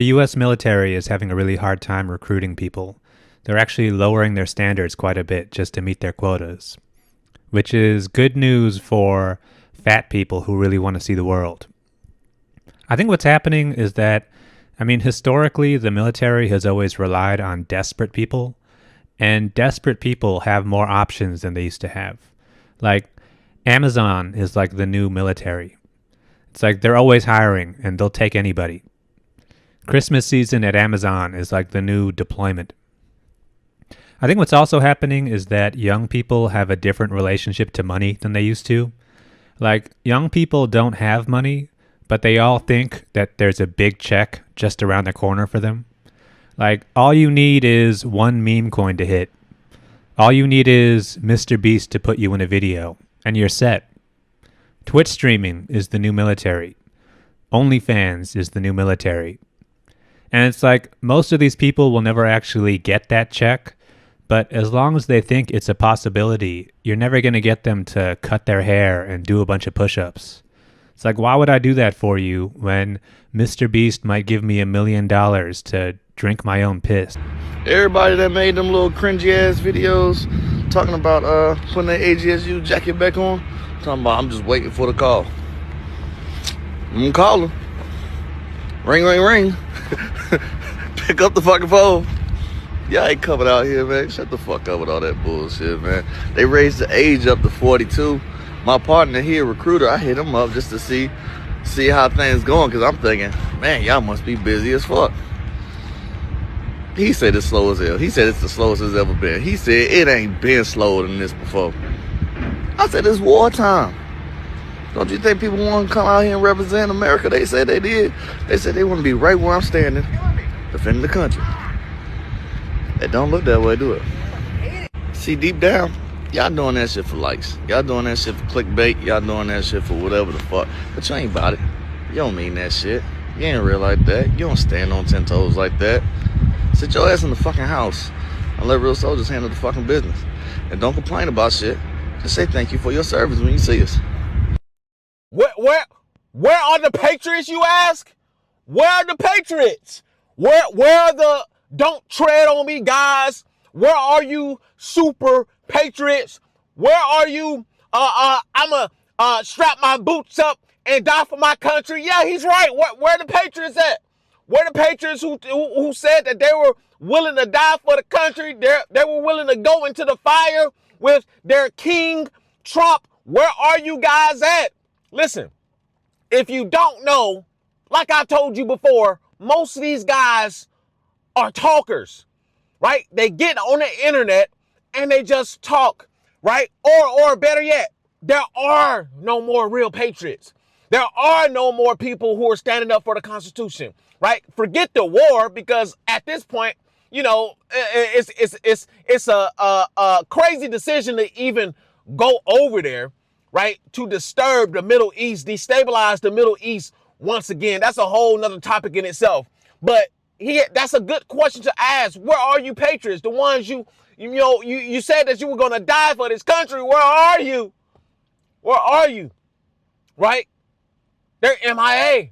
The US military is having a really hard time recruiting people. They're actually lowering their standards quite a bit just to meet their quotas, which is good news for fat people who really want to see the world. I think what's happening is that, historically, the military has always relied on desperate people, and desperate people have more options than they used to have. Like, Amazon is like the new military. It's like they're always hiring and they'll take anybody. Christmas season at Amazon is like the new deployment. I think what's also happening is that young people have a different relationship to money than they used to. Like, young people don't have money, but they all think that there's a big check just around the corner for them. Like, all you need is one meme coin to hit. All you need is Mr. Beast to put you in a video, and you're set. Twitch streaming is the new military. OnlyFans is the new military. And it's like, most of these people will never actually get that check, but as long as they think it's a possibility, you're never going to get them to cut their hair and do a bunch of push-ups. It's like, why would I do that for you when Mr. Beast might give me $1 million to drink my own piss? Everybody that made them little cringy ass videos talking about putting their AGSU jacket back on, talking about I'm just waiting for the call. I'm gonna call her. Ring, ring, ring. Pick up the fucking phone. Y'all ain't coming out here, man. Shut the fuck up with all that bullshit, man. They raised the age up to 42. My partner here, recruiter, I hit him up just to see how things going, because I'm thinking, man, y'all must be busy as fuck. He said it's slow as hell. He said it's the slowest it's ever been. He said it ain't been slower than this before. I said it's wartime. Don't you think people want to come out here and represent America? They said they did. They said they want to be right where I'm standing, defending the country. It don't look that way, do it? See, deep down, y'all doing that shit for likes. Y'all doing that shit for clickbait. Y'all doing that shit for whatever the fuck. But you ain't about it. You don't mean that shit. You ain't real like that. You don't stand on 10 toes like that. Sit your ass in the fucking house and let real soldiers handle the fucking business. And don't complain about shit. Just say thank you for your service when you see us. Where are the patriots, you ask? Where are the patriots? Where are the don't tread on me guys? Where are you super patriots? Where are you? I'ma strap my boots up and die for my country. Yeah, he's right. Where are the patriots at? Where are the patriots who said that they were willing to die for the country? They were willing to go into the fire with their king, Trump. Where are you guys at? Listen, if you don't know, like I told you before, most of these guys are talkers, right? They get on the internet and they just talk, right? Or better yet, there are no more real patriots. There are no more people who are standing up for the Constitution, right? Forget the war, because at this point, you know, it's a crazy decision to even go over there, right? To disturb the Middle East, destabilize the Middle East once again. That's a whole nother topic in itself. But that's a good question to ask. Where are you patriots? The ones you said that you were going to die for this country. Where are you? Where are you? Right? They're MIA.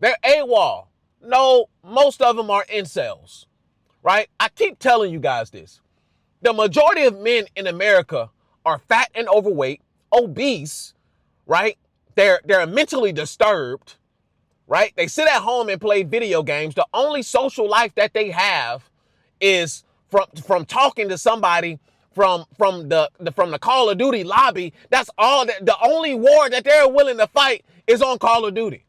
They're AWOL. No, most of them are incels. Right? I keep telling you guys this. The majority of men in America are fat and overweight, obese, right? They're mentally disturbed, right? They sit at home and play video games. The only social life that they have is from talking to somebody from the Call of Duty lobby. That's all. The only war that they're willing to fight is on Call of Duty,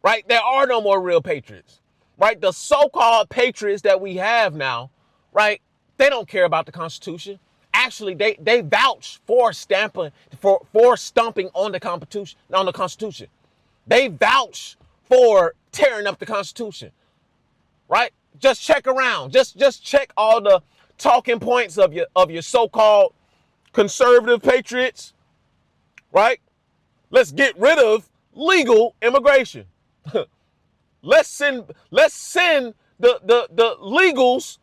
right? There are no more real patriots, right? The so-called patriots that we have now, right? They don't care about the Constitution. Actually, they vouch for stomping on the Constitution. They vouch for tearing up the Constitution, right? Just check around. Just check all the talking points of your so-called conservative patriots, right? Let's get rid of legal immigration. Let's send the legals,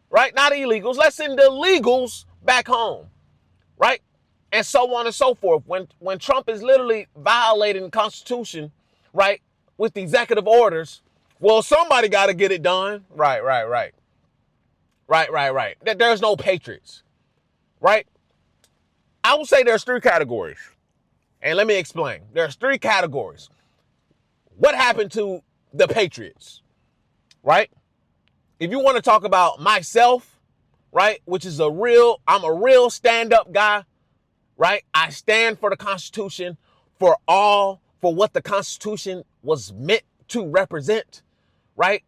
right? Not illegals. Let's send the legals back home, right? And so on and so forth. When Trump is literally violating the Constitution, right, with the executive orders, Well, somebody got to get it done. Right. There's no patriots, right? I will say there's three categories. And let me explain. There's three categories. What happened to the patriots, right? If you want to talk about myself, right, which is I'm a real stand-up guy, right? I stand for the Constitution, for what the Constitution was meant to represent, right?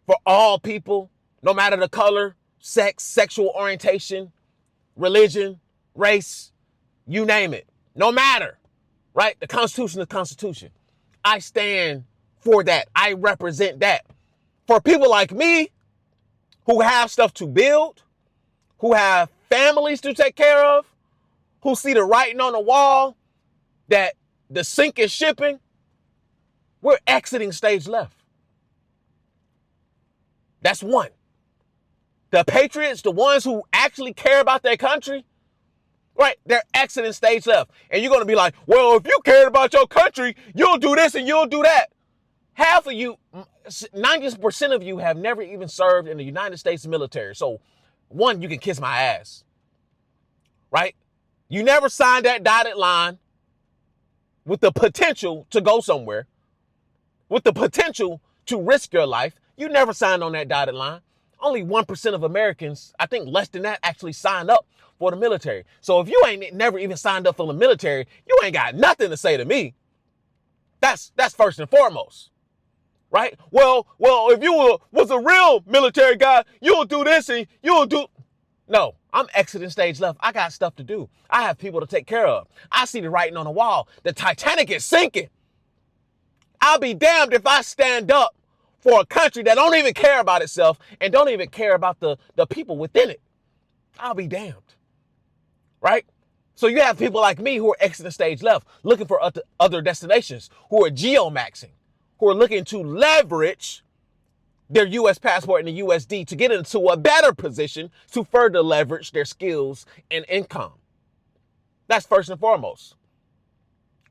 For all people, no matter the color, sex, sexual orientation, religion, race, you name it. No matter, right? The Constitution is the Constitution. I stand for that. I represent that. For people like me who have stuff to build, who have families to take care of, who see the writing on the wall that the sink is shipping, we're exiting stage left. That's one. The patriots, the ones who actually care about their country, right, they're exiting stage left. And you're going to be like, well, if you cared about your country, you'll do this and you'll do that. Half of you, 90% of you have never even served in the United States military. So, one, you can kiss my ass, right? You never signed that dotted line with the potential to go somewhere, with the potential to risk your life. You never signed on that dotted line. Only 1% of Americans, I think less than that, actually signed up for the military. So if you ain't never even signed up for the military, you ain't got nothing to say to me. That's first and foremost, right? Well, if you was a real military guy, you'll do this and you'll do. No, I'm exiting stage left. I got stuff to do. I have people to take care of. I see the writing on the wall. The Titanic is sinking. I'll be damned if I stand up for a country that don't even care about itself and don't even care about the people within it. I'll be damned. Right? So you have people like me who are exiting stage left, looking for other destinations, who are geomaxing, who are looking to leverage their U.S. passport and the USD to get into a better position to further leverage their skills and income. That's first and foremost.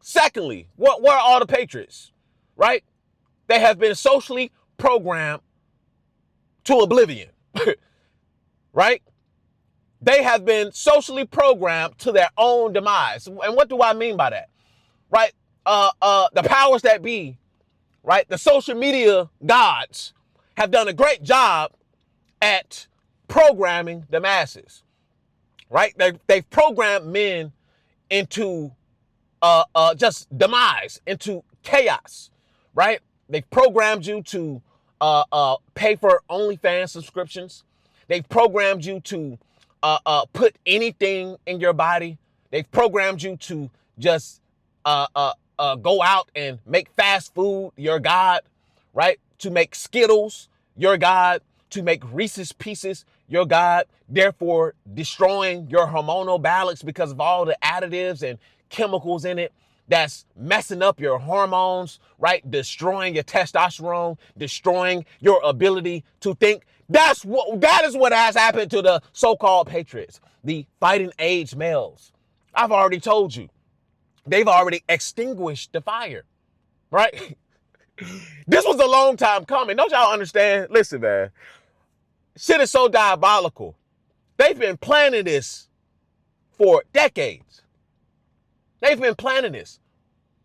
Secondly, what are all the patriots, right? They have been socially programmed to oblivion, right? They have been socially programmed to their own demise. And what do I mean by that? Right? The powers that be, right? The social media gods have done a great job at programming the masses, right? They've programmed men into just demise, into chaos, right? They've programmed you to pay for OnlyFans subscriptions. They've programmed you to put anything in your body. They've programmed you to just go out and make fast food your God, right? To make Skittles your God, to make Reese's Pieces your God, therefore destroying your hormonal balance because of all the additives and chemicals in it that's messing up your hormones, right? Destroying your testosterone, destroying your ability to think. That is what has happened to the so-called patriots, the fighting age males. I've already told you, they've already extinguished the fire, right? This was a long time coming. Don't y'all understand? Listen, man, shit is so diabolical. They've been planning this for decades. They've been planning this,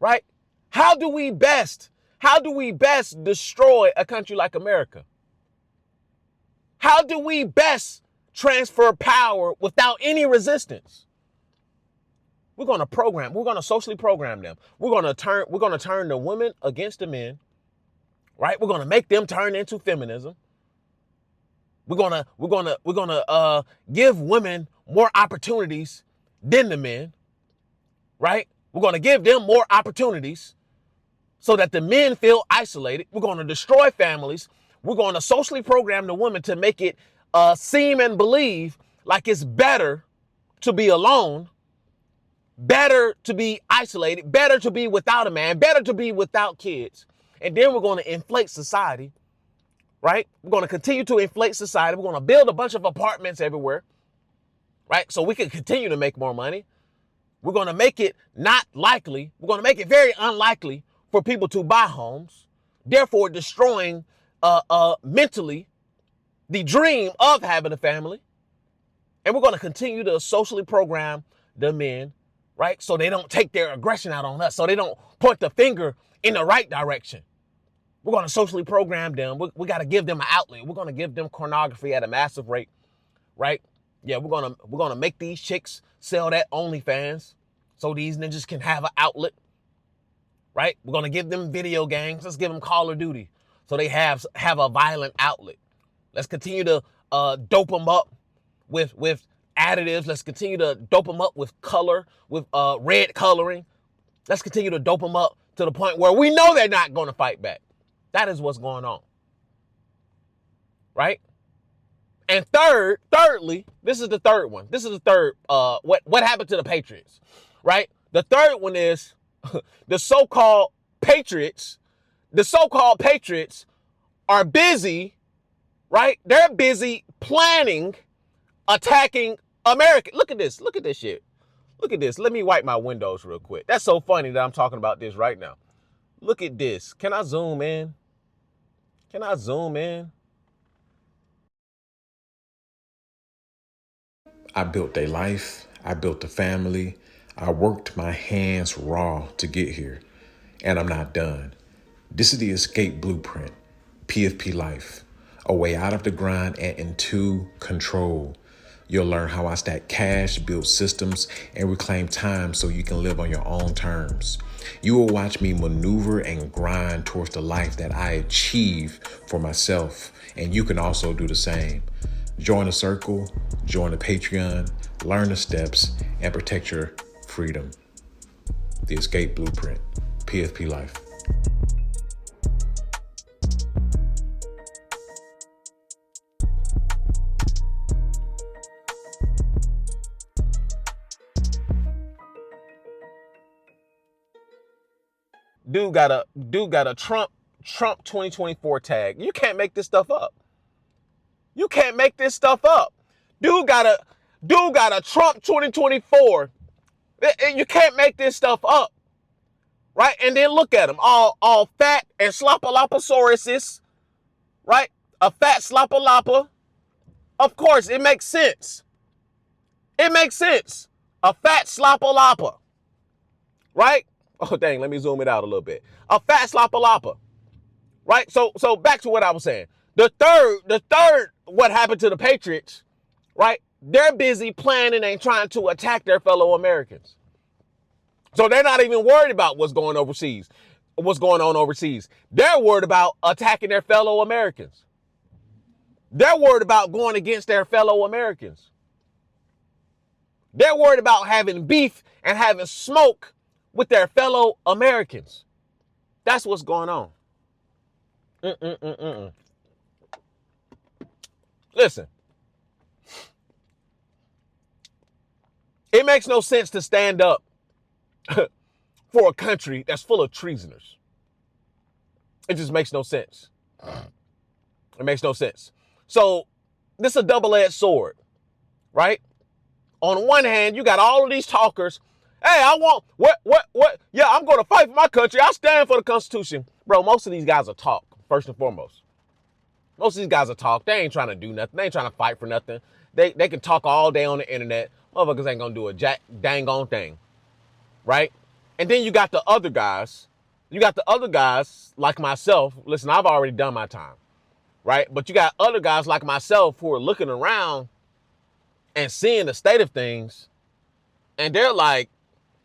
right? How do we best destroy a country like America? How do we best transfer power without any resistance? We're going to socially program them. We're going to turn the women against the men, right? We're going to make them turn into feminism. We're going to give women more opportunities than the men, right? We're going to give them more opportunities so that the men feel isolated. We're going to destroy families. We're going to socially program the woman to make it seem and believe like it's better to be alone, better to be isolated, better to be without a man, better to be without kids. And then we're going to inflate society, right? We're going to continue to inflate society. We're going to build a bunch of apartments everywhere, right? So we can continue to make more money. We're going to make it not likely. We're going to make it very unlikely for people to buy homes, therefore destroying mentally the dream of having a family. And we're going to continue to socially program the men, right? So they don't take their aggression out on us. So they don't point the finger in the right direction. We're going to socially program them. We got to give them an outlet. We're going to give them pornography at a massive rate, right? Yeah, we're gonna make these chicks sell that OnlyFans so these ninjas can have an outlet, right? We're gonna give them video games. Let's give them Call of Duty so they have a violent outlet. Let's continue to dope them up with additives. Let's continue to dope them up with color, with red coloring. Let's continue to dope them up to the point where we know they're not going to fight back. That is what's going on, right? And thirdly, this is the third one. This is the third, what happened to the Patriots, right? The third one is the so-called Patriots are busy, right? They're busy planning, attacking America. Look at this shit. Look at this. Let me wipe my windows real quick. That's so funny that I'm talking about this right now. Look at this. Can I zoom in? I built a life, I built a family, I worked my hands raw to get here, and I'm not done. This is the escape blueprint, PFP life, a way out of the grind and into control. You'll learn how I stack cash, build systems, and reclaim time so you can live on your own terms. You will watch me maneuver and grind towards the life that I achieve for myself, and you can also do the same. Join the circle, join the Patreon, learn the steps, and protect your freedom. The Escape Blueprint, PFP Life. Dude got a Trump 2024 tag. You can't make this stuff up. You can't make this stuff up. Dude got a Trump 2024. You can't make this stuff up. Right? And then look at him, all fat and sloppalopasauruses. Right? A fat sloppaloppa. Of course, it makes sense. It makes sense. A fat sloppaloppa. Right? Oh, dang, let me zoom it out a little bit. A fat sloppaloppa. Right? So back to what I was saying. The third, what happened to the Patriots, right? They're busy planning and trying to attack their fellow Americans. So they're not even worried about what's going on overseas. They're worried about attacking their fellow Americans. They're worried about going against their fellow Americans. They're worried about having beef and having smoke with their fellow Americans. That's what's going on. Listen, it makes no sense to stand up for a country that's full of treasoners. It just makes no sense. It makes no sense. So this is a double-edged sword, right? On one hand, you got all of these talkers. Hey, I want, what? Yeah, I'm going to fight for my country. I stand for the Constitution. Bro, most of these guys are talk, first and foremost. Most of these guys are talk. They ain't trying to do nothing. They ain't trying to fight for nothing. They can talk all day on the internet. Motherfuckers ain't going to do a dang on thing, right? And then you got the other guys. You got the other guys like myself. Listen, I've already done my time, right? But you got other guys like myself who are looking around and seeing the state of things, and they're like,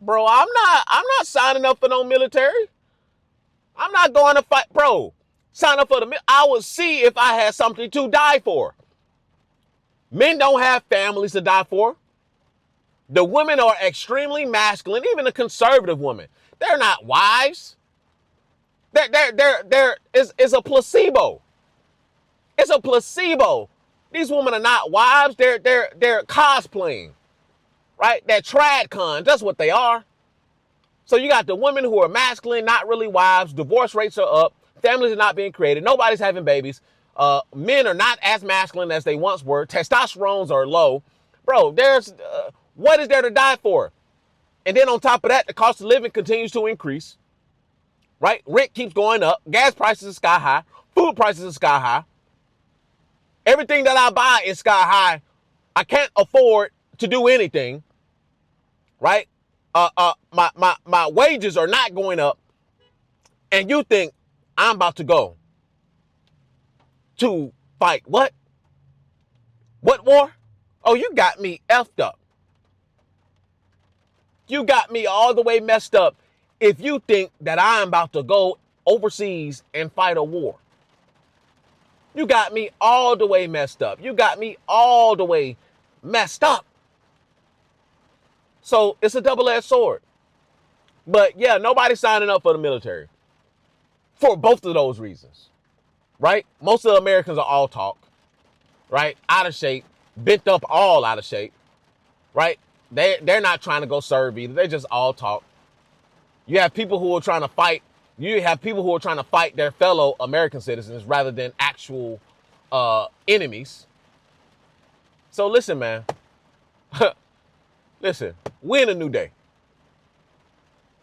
bro, I'm not signing up for no military. I'm not going to fight, bro. Sign up for I would see if I had something to die for. Men don't have families to die for. The women are extremely masculine, even the conservative women. They're not wives. It's a placebo. It's a placebo. These women are not wives. They're cosplaying, right? They're trad cons. That's what they are. So you got the women who are masculine, not really wives. Divorce rates are up. Families are not being created. Nobody's having babies. Men are not as masculine as they once were. Testosterones are low. Bro, there's what is there to die for? And then on top of that, the cost of living continues to increase. Right? Rent keeps going up. Gas prices are sky high. Food prices are sky high. Everything that I buy is sky high. I can't afford to do anything, right? My wages are not going up, and you think I'm about to go to fight what? What war? Oh, you got me effed up. You got me all the way messed up if you think that I'm about to go overseas and fight a war. You got me all the way messed up. You got me all the way messed up. So it's a double-edged sword. But yeah, nobody's signing up for the military for both of those reasons, right? Most of the Americans are all talk, right? Out of shape, bent up, all out of shape, right? They're not trying to go serve either. They just all talk. You have people who are trying to fight. You have people who are trying to fight their fellow American citizens rather than actual enemies. So listen, man. Listen, we're in a new day.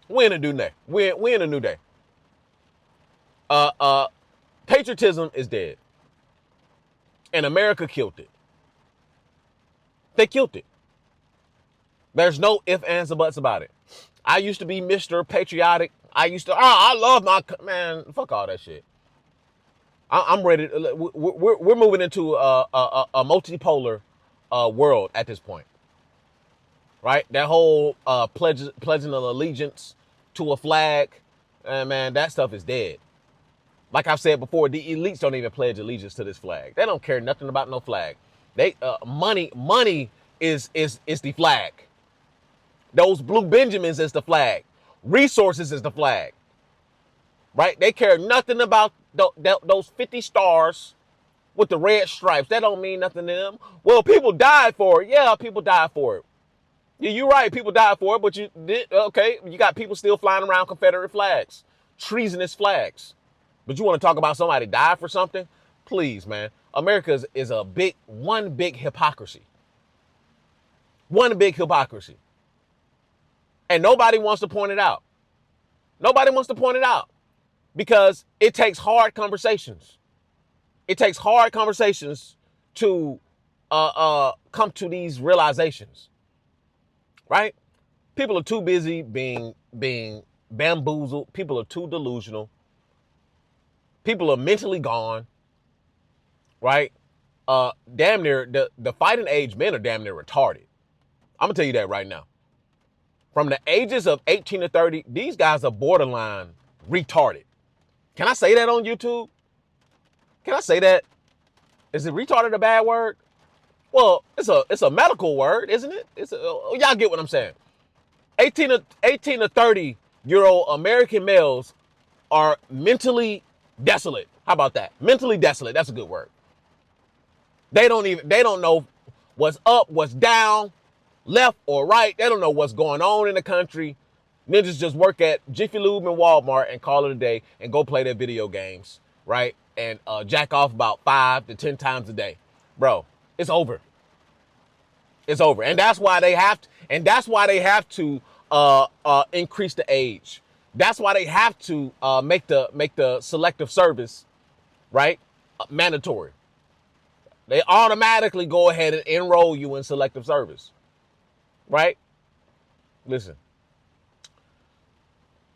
We're in a new day. We're in a new day. Patriotism is dead. And America killed it. They killed it. There's no ifs, ands, or buts about it. I used to be Mr. Patriotic. I love my, man, fuck all that shit. I'm ready. We're moving into a multipolar world at this point. Right? That whole pledging of allegiance to a flag, man, that stuff is dead. Like I've said before, the elites don't even pledge allegiance to this flag. They don't care nothing about no flag. They money is the flag. Those blue Benjamins is the flag. Resources is the flag. Right? They care nothing about those 50 stars with the red stripes. That don't mean nothing to them. Well, people died for it. Yeah, people died for it. Yeah, you're right. People died for it, but you did okay. You got people still flying around Confederate flags, treasonous flags. But you want to talk about somebody died for something? Please, man. America is one big hypocrisy. One big hypocrisy. And nobody wants to point it out. Nobody wants to point it out because it takes hard conversations. It takes hard conversations to come to these realizations. Right? People are too busy being bamboozled. People are too delusional. People are mentally gone. Right? Damn near the fighting age men are damn near retarded. I'm gonna tell you that right now. From the ages of 18 to 30, these guys are borderline retarded. Can I say that on YouTube? Can I say that? Is it retarded a bad word? Well, it's a medical word, isn't it? Y'all get what I'm saying. 18 to 30-year-old American males are mentally desolate. How about that? Mentally desolate. That's a good word. They don't know what's up, what's down, left or right. They don't know what's going on in the country. Ninjas just work at Jiffy Lube and Walmart and call it a day and go play their video games, right? And jack off about 5 to 10 times a day. Bro, it's over. It's over. And that's why they have to increase the age. That's why they have to make the selective service, right? Mandatory. They automatically go ahead and enroll you in selective service. Right? Listen.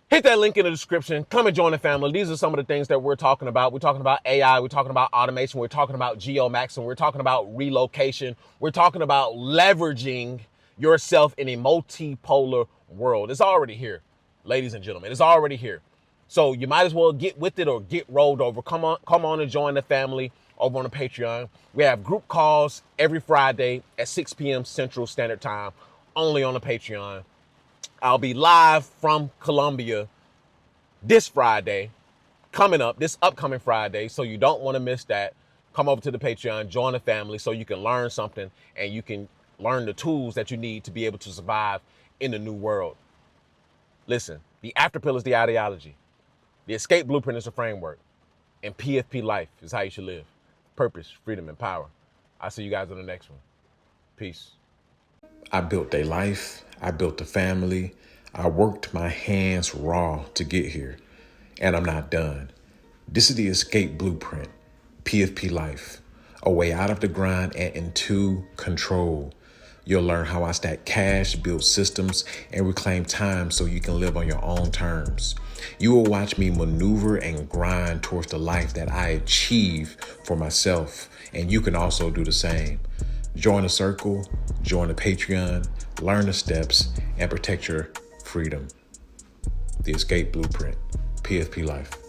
Hit that link in the description. Come and join the family. These are some of the things that we're talking about. We're talking about AI. We're talking about automation. We're talking about geomaxing. We're talking about relocation. We're talking about leveraging yourself in a multipolar world. It's already here, ladies and gentlemen. It's already here. So you might as well get with it or get rolled over. Come on and join the family over on the Patreon. We have group calls every Friday at 6 p.m. Central Standard Time, only on the Patreon. I'll be live from Colombia this Friday, this upcoming Friday. So you don't want to miss that. Come over to the Patreon, join the family so you can learn something and you can learn the tools that you need to be able to survive in the new world. Listen, the afterpill is the ideology. The escape blueprint is the framework. And PFP life is how you should live. Purpose, freedom, and power. I'll see you guys on the next one. Peace. I built a life. I built a family. I worked my hands raw to get here. And I'm not done. This is the escape blueprint, PFP life, a way out of the grind and into control. You'll learn how I stack cash, build systems, and reclaim time so you can live on your own terms. You will watch me maneuver and grind towards the life that I achieve for myself, and you can also do the same. Join the circle, join the Patreon, learn the steps, and protect your freedom. The escape blueprint, PFP life.